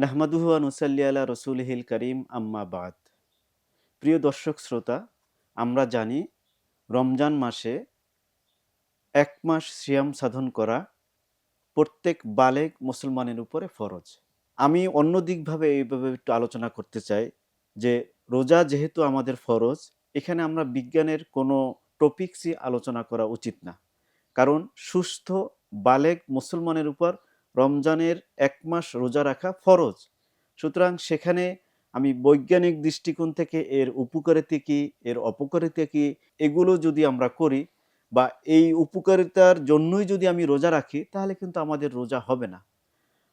নাহমাদুহু ওয়া নুসাল্লি আলা রসুলিহিল করিম আম্মা বাদ। প্রিয় দর্শক শ্রোতা, আমরা জানি রমজান মাসে ১ মাস সিয়াম সাধন করা প্রত্যেক বালেগ মুসলমানের উপরে ফরজ। আমি অন্য দিকভাবে এইভাবে একটু আলোচনা করতে চাই যে রোজা যেহেতু আমাদের ফরজ, এখানে আমরা বিজ্ঞানের কোনো টপিকসই আলোচনা করা উচিত না। কারণ সুস্থ বালেগ মুসলমানের উপর রমজানের ১ মাস রোজা রাখা ফরজ। সুতরাং সেখানে আমি বৈজ্ঞানিক দৃষ্টিকোণ থেকে এর উপকারিতা কী, এর অপকারিতা কী, এগুলো যদি আমরা করি বা এই উপকারিতার জন্যই যদি আমি রোজা রাখি, তাহলে কিন্তু আমাদের রোজা হবে না।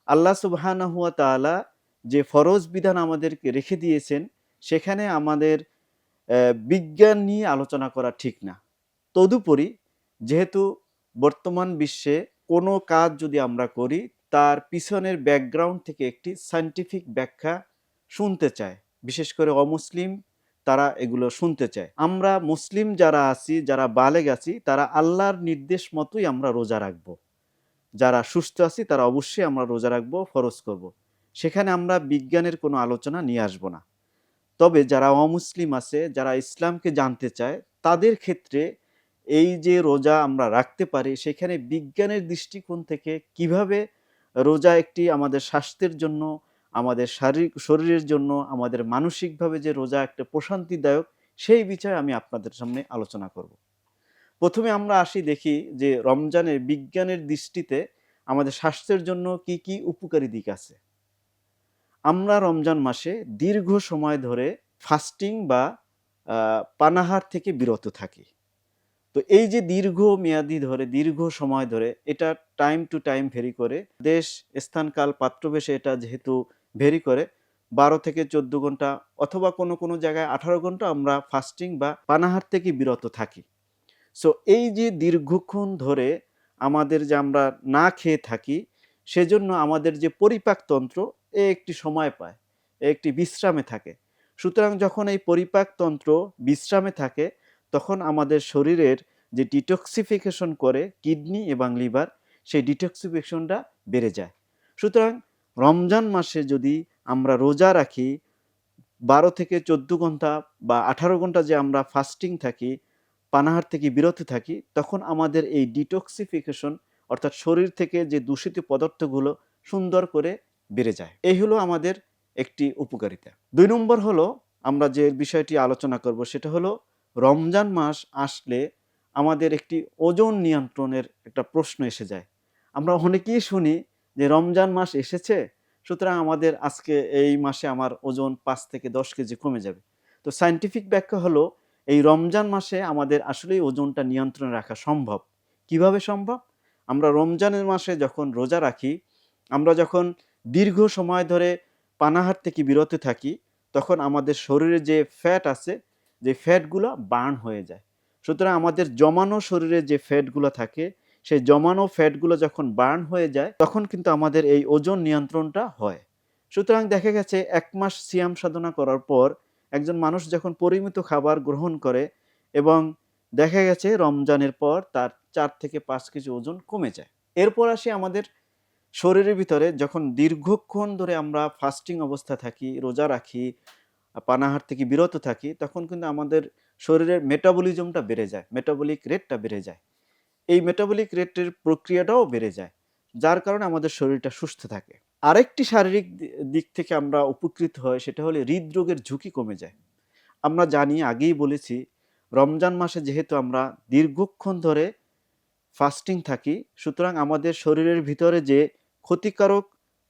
আল্লাহ সুবহানাহু ওয়া তাআলা যে ফরজ বিধান আমাদেরকে রেখে দিয়েছেন, সেখানে আমাদের বিজ্ঞান নিয়ে আলোচনা করা ঠিক না। তদুপরি যেহেতু বর্তমান বিশ্বে কোনো কাজ যদি আমরা করি, তার পিছনের ব্যাকগ্রাউন্ড থেকে একটি সায়েন্টিফিক ব্যাখ্যা শুনতে চায়। বিশেষ করে অমুসলিম তারা এগুলো শুনতে চায়। আমরা মুসলিম যারা আছি, যারা বালেগ আছি, তারা আল্লাহর নির্দেশ মতোই আমরা রোজা রাখবো। যারা সুস্থ আছি তারা অবশ্যই আমরা রোজা রাখবো, ফরজ করব। সেখানে আমরা বিজ্ঞানের কোনো আলোচনা নিয়ে আসবো না। তবে যারা অমুসলিম আছে, যারা ইসলামকে জানতে চায়, তাদের ক্ষেত্রে এই যে রোজা আমরা রাখতে পারি, সেখানে বিজ্ঞানের দৃষ্টিকোণ থেকে কিভাবে রোজা একটি আমাদের স্বাস্থ্যের জন্য, আমাদের শরীরের জন্য, আমাদের মানসিকভাবে যে রোজা একটা প্রশান্তিদায়ক, সেই বিষয়ে আমি আপনাদের সামনে আলোচনা করব। প্রথমে আমরা আসি দেখি যে রমজানের বিজ্ঞানের দৃষ্টিতে আমাদের স্বাস্থ্যের জন্য কি কি উপকারী দিক আছে। আমরা রমজান মাসে দীর্ঘ সময় ধরে ফাস্টিং বা পানাহার থেকে বিরত থাকি। তো এই যে দীর্ঘ মেয়াদি ধরে, দীর্ঘ সময় ধরে, এটা টাইম টু টাইম ভেরি করে। দেশ, স্থান, কাল, পাত্রবেশে এটা যেহেতু ভেরি করে, ১২ থেকে ১৪ ঘন্টা অথবা কোনো কোনো জায়গায় ১৮ ঘন্টা আমরা ফাস্টিং বা পানাহার থেকে বিরত থাকি। সো এই যে দীর্ঘক্ষণ ধরে আমাদের যে আমরা না খেয়ে থাকি, সেজন্য আমাদের যে পরিপাকতন্ত্র এ একটি সময় পায়, এ একটি বিশ্রামে থাকে। সুতরাং যখন এই পরিপাকতন্ত্র বিশ্রামে থাকে, তখন আমাদের শরীরের যে ডিটক্সিফিকেশন করে কিডনি এবং লিভার, সেই ডিটক্সিফিকেশনটা বেড়ে যায়। সুতরাং রমজান মাসে যদি আমরা রোজা রাখি, ১২ থেকে ১৪ ঘন্টা বা ১৮ ঘন্টা যে আমরা ফাস্টিং থাকি, পানাহার থেকে বিরত থাকি, তখন আমাদের এই ডিটক্সিফিকেশন অর্থাৎ শরীর থেকে যে দূষিত পদার্থগুলো সুন্দর করে বেড়ে যায়। এই হলো আমাদের একটি উপকারিতা। ২ নম্বর হলো আমরা যে বিষয়টি আলোচনা করব, সেটা হলো রমজান মাস আসলে আমাদের একটি ওজন নিয়ন্ত্রণের একটা প্রশ্ন এসে যায়। আমরা অনেকেই শুনি যে রমজান মাস এসেছে, সুতরাং আমাদের আজকে এই মাসে আমার ওজন ৫ থেকে ১০ কেজি কমে যাবে। তো সায়েন্টিফিক ব্যাখ্যা হলো এই রমজান মাসে আমাদের আসলেই ওজনটা নিয়ন্ত্রণে রাখা সম্ভব। কিভাবে সম্ভব? আমরা রমজানের মাসে যখন রোজা রাখি, আমরা যখন দীর্ঘ সময় ধরে পানাহার থেকে বিরত থাকি, তখন আমাদের শরীরে যে ফ্যাট আছে, যে ফ্যাটগুলো বার্ন হয়ে যায়। সুতরাং আমাদের জমানো শরীরে যে ফ্যাটগুলো থাকে, সেই জমানো ফ্যাটগুলো যখন বার্ন হয়ে যায়, তখন কিন্তু আমাদের এই ওজন নিয়ন্ত্রণটা হয়। সুতরাং দেখা গেছে ১ মাস সিয়াম সাধনা করার পর একজন মানুষ যখন পরিমিত খাবার গ্রহণ করে এবং দেখা গেছে রমজানের পর তার ৪ থেকে ৫ কেজি ওজন কমে যায়। এরপর আসি আমাদের শরীরের ভিতরে যখন দীর্ঘক্ষণ ধরে আমরা ফাস্টিং অবস্থায় থাকি, রোজা রাখি, পানাহার থেকে বিরত থাকি, তখন কিন্তু আমাদের শরীরের মেটাবলিজমটা বেড়ে যায়, মেটাবলিক রেটটা বেড়ে যায়। এই মেটাবলিক রেটের প্রক্রিয়াটাও বেড়ে যায়, যার কারণে আমাদের শরীরটা সুস্থ থাকে। আরেকটি শারীরিক দিক থেকে আমরা উপকৃত হই, সেটা হলো হৃদরোগের ঝুঁকি কমে যায়। আমরা জানি, আগেই বলেছি, রমজান মাসে যেহেতু আমরা দীর্ঘক্ষণ ধরে ফাস্টিং থাকি, সুতরাং আমাদের শরীরের ভিতরে যে ক্ষতিকারক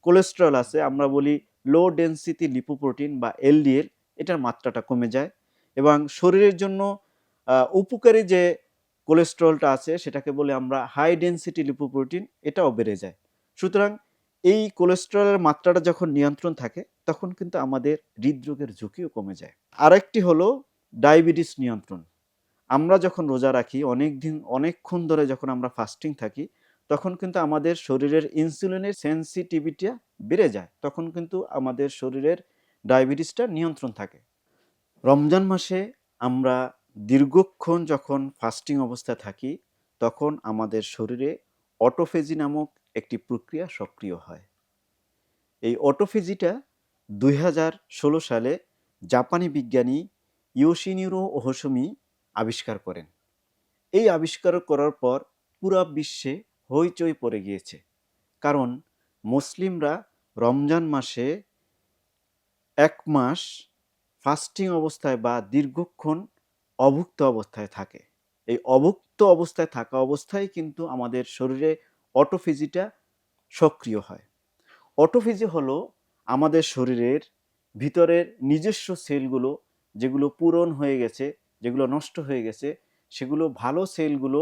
কোলেস্টেরল আছে, আমরা বলি লো ডেনসিটি লিপোপ্রোটিন বা এলডিএল, এটার মাত্রাটা কমে যায় এবং শরীরের জন্য উপকারী যে কোলেস্টেরলটা আছে, সেটাকে বলে আমরা হাই ডেনসিটি লিপোপ্রোটিন, এটাও বেড়ে যায়। সুতরাং এই কোলেস্টেরলের মাত্রাটা যখন নিয়ন্ত্রণ থাকে, তখন কিন্তু আমাদের হৃদরোগের ঝুঁকিও কমে যায়। আরেকটি হলো ডায়াবেটিস নিয়ন্ত্রণ। আমরা যখন রোজা রাখি, অনেকক্ষণ ধরে যখন আমরা ফাস্টিং থাকি, তখন কিন্তু আমাদের শরীরের ইনসুলিনের সেনসিটিভিটিটা বেড়ে যায়। তখন কিন্তু আমাদের শরীরের ডায়াবেটিসটা নিয়ন্ত্রণ থাকে। রমজান মাসে আমরা দীর্ঘক্ষণ যখন ফাস্টিং অবস্থায় থাকি, তখন আমাদের শরীরে অটোফেজি নামক একটি প্রক্রিয়া সক্রিয় হয়। এই অটোফেজিটা 2016 সালে জাপানি বিজ্ঞানী ইয়োশিনিরো ওহোশমি আবিষ্কার করেন। এই আবিষ্কার করার পর পুরা বিশ্বে হইচই পড়ে গিয়েছে, কারণ মুসলিমরা রমজান মাসে 1 মাস ফাস্টিং অবস্থায় বা দীর্ঘক্ষণ অভুক্ত অবস্থায় থাকে। এই অভুক্ত অবস্থায় থাকা অবস্থায় কিন্তু আমাদের শরীরে অটোফেজিটা সক্রিয় হয়। অটোফেজি হলো আমাদের শরীরের ভিতরের নিজস্ব সেলগুলো, যেগুলো পূরণ হয়ে গেছে, যেগুলো নষ্ট হয়ে গেছে, সেগুলো ভালো সেলগুলো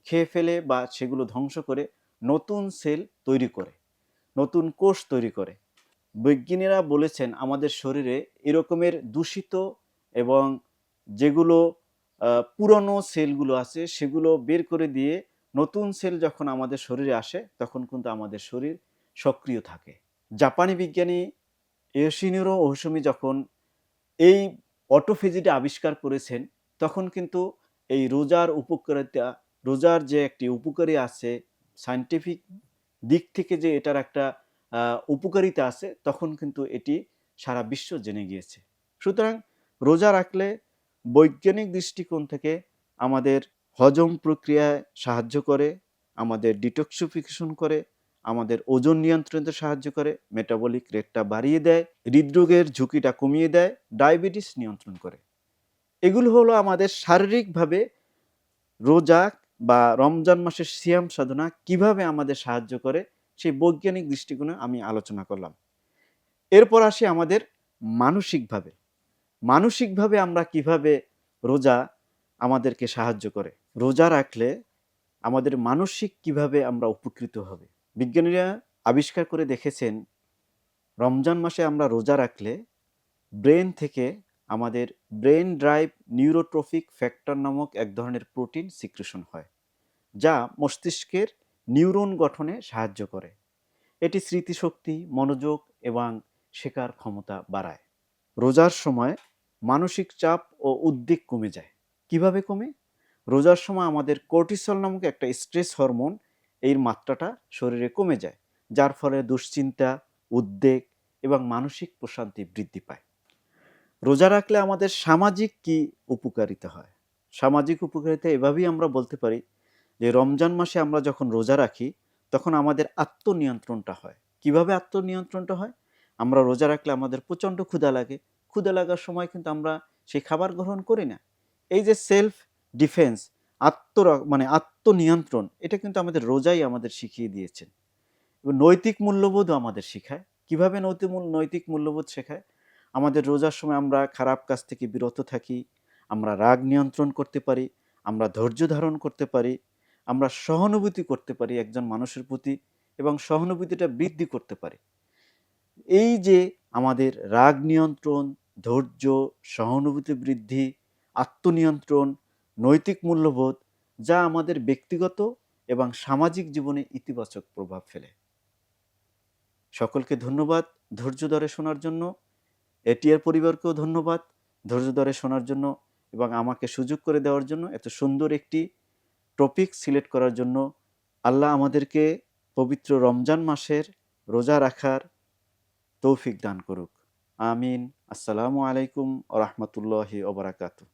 খেয়ে ফেলে বা সেগুলো ধ্বংস করে নতুন সেল তৈরি করে, নতুন কোষ তৈরি করে। বিজ্ঞানীরা বলেছেন আমাদের শরীরে এরকমের দূষিত এবং যেগুলো পুরনো সেলগুলো আছে সেগুলো বের করে দিয়ে নতুন সেল যখন আমাদের শরীরে আসে তখন কিন্তু আমাদের শরীর সক্রিয় থাকে। জাপানি বিজ্ঞানী ইয়োশিনিরো ওহোশমি যখন এই অটোফেজিটা আবিষ্কার করেছেন তখন কিন্তু এই রোজার উপকারিতা, রোজার যে একটি উপকারী আছে, সায়েন্টিফিক দিক থেকে যে এটার একটা উপকারিতা আছে, তখন কিন্তু এটি সারা বিশ্ব জেনে গিয়েছে। সুতরাং রোজা রাখলে বৈজ্ঞানিক দৃষ্টিকোণ থেকে আমাদের হজম প্রক্রিয়ায় সাহায্য করে, আমাদের ডিটক্সিফিকেশন করে, আমাদের ওজন নিয়ন্ত্রণে সাহায্য করে, মেটাবলিক রেটটা বাড়িয়ে দেয়, হৃদরোগের ঝুঁকিটা কমিয়ে দেয়, ডায়াবেটিস নিয়ন্ত্রণ করে। এগুলো হলো আমাদের শারীরিকভাবে রোজা বা রমজান মাসের সিয়াম সাধনা কিভাবে আমাদের সাহায্য করে সেই বৈজ্ঞানিক দৃষ্টিকোণে আমি আলোচনা করলাম। এরপর আসি আমাদের মানসিকভাবে। মানসিকভাবে আমরা কিভাবে রোজা আমাদেরকে সাহায্য করে। রোজা রাখলে আমাদের মানসিক কিভাবে আমরা উপকৃত হবে। বিজ্ঞানীরা আবিষ্কার করে দেখেছেন রমজান মাসে আমরা রোজা রাখলে ব্রেন থেকে আমাদের ব্রেন ড্রাইভ নিউরোট্রফিক ফ্যাক্টর নামক এক ধরনের প্রোটিন সিক্রেশন হয়, যা মস্তিষ্কের নিউরন গঠনে সাহায্য করে। এটি স্মৃতিশক্তি, মনোযোগ এবং শেখার ক্ষমতা বাড়ায়। রোজার সময় মানসিক চাপ ও উদ্বেগ কমে যায়। কিভাবে কমে? রোজার সময় আমাদের কর্টিসল নামক একটা স্ট্রেস হরমোন এর মাত্রাটা শরীরে কমে যায়, যার ফলে দুশ্চিন্তা, উদ্বেগ এবং মানসিক প্রশান্তি বৃদ্ধি পায়। রোজা রাখলে আমাদের সামাজিক কি উপকারিতা হয়? সামাজিক উপকারিতা এভাবেই আমরা বলতে পারি যে রমজান মাসে আমরা যখন রোজা রাখি তখন আমাদের আত্মনিয়ন্ত্রণটা হয়। কিভাবে আত্মনিয়ন্ত্রণটা হয়? আমরা রোজা রাখলে আমাদের প্রচণ্ড ক্ষুধা লাগে। ক্ষুধা লাগার সময় কিন্তু আমরা সেই খাবার গ্রহণ করি না। এই যে সেলফ ডিফেন্স, মানে আত্মনিয়ন্ত্রণ, এটা কিন্তু আমাদের রোজাই আমাদের শিখিয়ে দিয়েছেন। এবং নৈতিক মূল্যবোধও আমাদের শেখায়। কিভাবে নৈতিক মূল্যবোধ শেখায়? আমাদের রোজার সময় আমরা খারাপ কাজ থেকে বিরত থাকি, আমরা রাগ নিয়ন্ত্রণ করতে পারি, আমরা ধৈর্য ধারণ করতে পারি, আমরা সহানুভূতি করতে পারি একজন মানুষের প্রতি এবং সহানুভূতিটা বৃদ্ধি করতে পারি। এই যে আমাদের রাগ নিয়ন্ত্রণ, ধৈর্য, সহানুভূতি বৃদ্ধি, আত্মনিয়ন্ত্রণ, নৈতিক মূল্যবোধ, যা আমাদের ব্যক্তিগত এবং সামাজিক জীবনে ইতিবাচক প্রভাব ফেলে। সকলকে ধন্যবাদ ধৈর্য ধরে শোনার জন্য। এটিআর পরিবারকেও ধন্যবাদ ধৈর্য ধরে শোনার জন্য এবং আমাকে সুযোগ করে দেওয়ার জন্য, এত সুন্দর একটি টপিক সিলেক্ট করার জন্য। আল্লাহ আমাদেরকে পবিত্র রমজান মাসের রোজা রাখার তৌফিক দান করুক। আমিন। আসসালামু আলাইকুম ওয়া রাহমাতুল্লাহি ওয়া বারাকাতুহু।